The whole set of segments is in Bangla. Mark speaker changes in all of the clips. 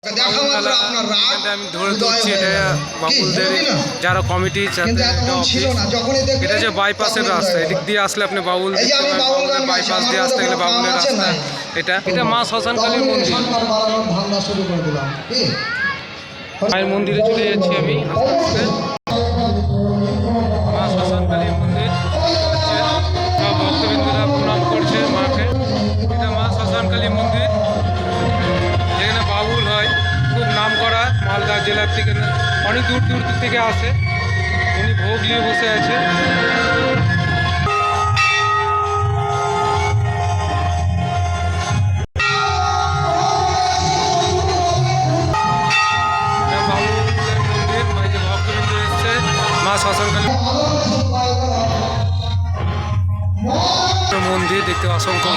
Speaker 1: আমি ধরে ধরছি এটা বাবুলদের যারা কমিটি এটা হচ্ছে বাইপাসের রাস্তা, এদিক দিয়ে আসলে আপনি বাবুল বাইপাস দিয়ে আসতে গেলে বাবুলের রাস্তা। এটা মা শ্মশানকালীর মন্দির, মায়ের মন্দিরে চলে যাচ্ছি আমি আস্তে আস্তে। মা শ্মশানকালীর মন্দির, ভক্তবৃন্দরা প্রণাম করছে মাকে। এটা মা শ্মশানকালী মন্দির, যেখানে বাবুল হয়, খুব নাম করা, মালদা জেলার থেকে অনেক দূর দূর থেকে আসে। উনি ভোগ নিয়ে বসে আছে। মা শ্মশানকালী মন্দির দেখতে অসংখ্য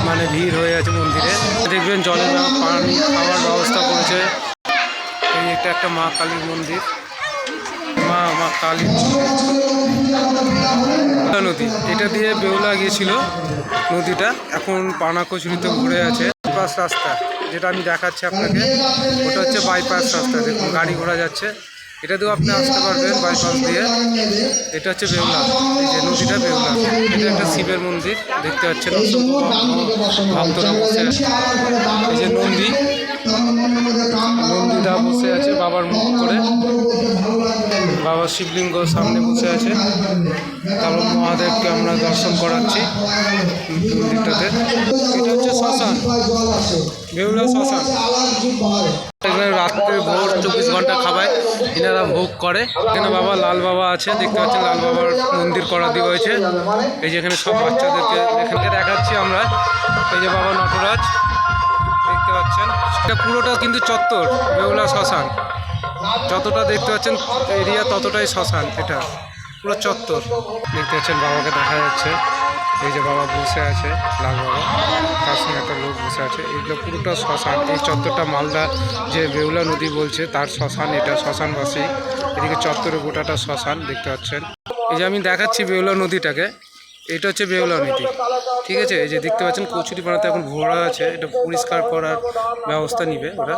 Speaker 1: মানে ভিড় হয়ে আছে মন্দিরে। দেখবেন জলের পানি খাওয়ার ব্যবস্থা করেছে। এটা একটা মা কালীর মন্দির, মা কালী নদী, এটা দিয়ে বেহুলা গিয়েছিল নদীটা, এখন পানা কচুরিতে ঘুরে আছে। বাইপাস রাস্তা যেটা আমি দেখাচ্ছি আপনাকে, ওটা হচ্ছে বাইপাস রাস্তা। দেখুন গাড়ি ঘোড়া যাচ্ছে, এটা দিয়েও আপনি আসতে পারবেন বাইপাস দিয়ে। এটা হচ্ছে বেহুলা, এই যে নদীটা বেহুলা। এটা একটা শিবের মন্দির দেখতে পাচ্ছেন, ভক্তরা বসে আছে। এই যে নন্দীরা বসে আছে বাবার মুখ করে, বাবা শিবলিঙ্গ সামনে বসে আছে। তারপর মহাদেবকে আমরা দর্শন করাচ্ছি মন্দিরটাতে। এটা হচ্ছে শ্মশান, বেহুলা শ্মশান। এখানে রাত্রে ভোর 24 ঘন্টা খাবায় এনারা ভোগ করে। এখানে বাবা লাল বাবা আছে, দেখতে পাচ্ছেন লাল বাবার মন্দির করা দিয়ে হয়েছে। এই যে এখানে সব বাচ্চাদেরকে এখানে দেখাচ্ছি আমরা। এই যে বাবা নটরাজ দেখতে পাচ্ছেন, এটা পুরোটা কিন্তু চত্বর বেহুলা শ্মশান। যতটা দেখতে পাচ্ছেন এরিয়া ততটাই শ্মশান, এটা পুরো চত্বর দেখতে পাচ্ছেন। বাবাকে দেখা যাচ্ছে, এই যে বাবা বসে আছে লাল বাবা, তার সঙ্গে একটা লোক বসে আছে। এগুলো পুরোটা শ্মশান। এই চত্বরটা মালদা যে বেহুলা নদী বলছে তার শ্মশান, এটা শ্মশানবাসী। এদিকে চত্বরে গোটাটা শ্মশান দেখতে পাচ্ছেন। এই যে আমি দেখাচ্ছি বেহুলা নদীটাকে, এটা হচ্ছে বেহুলা নদী, ঠিক আছে। এই যে দেখতে পাচ্ছেন কচুরি পানাতে এখন ভরা আছে, এটা পরিষ্কার করার ব্যবস্থা নিবে ওরা।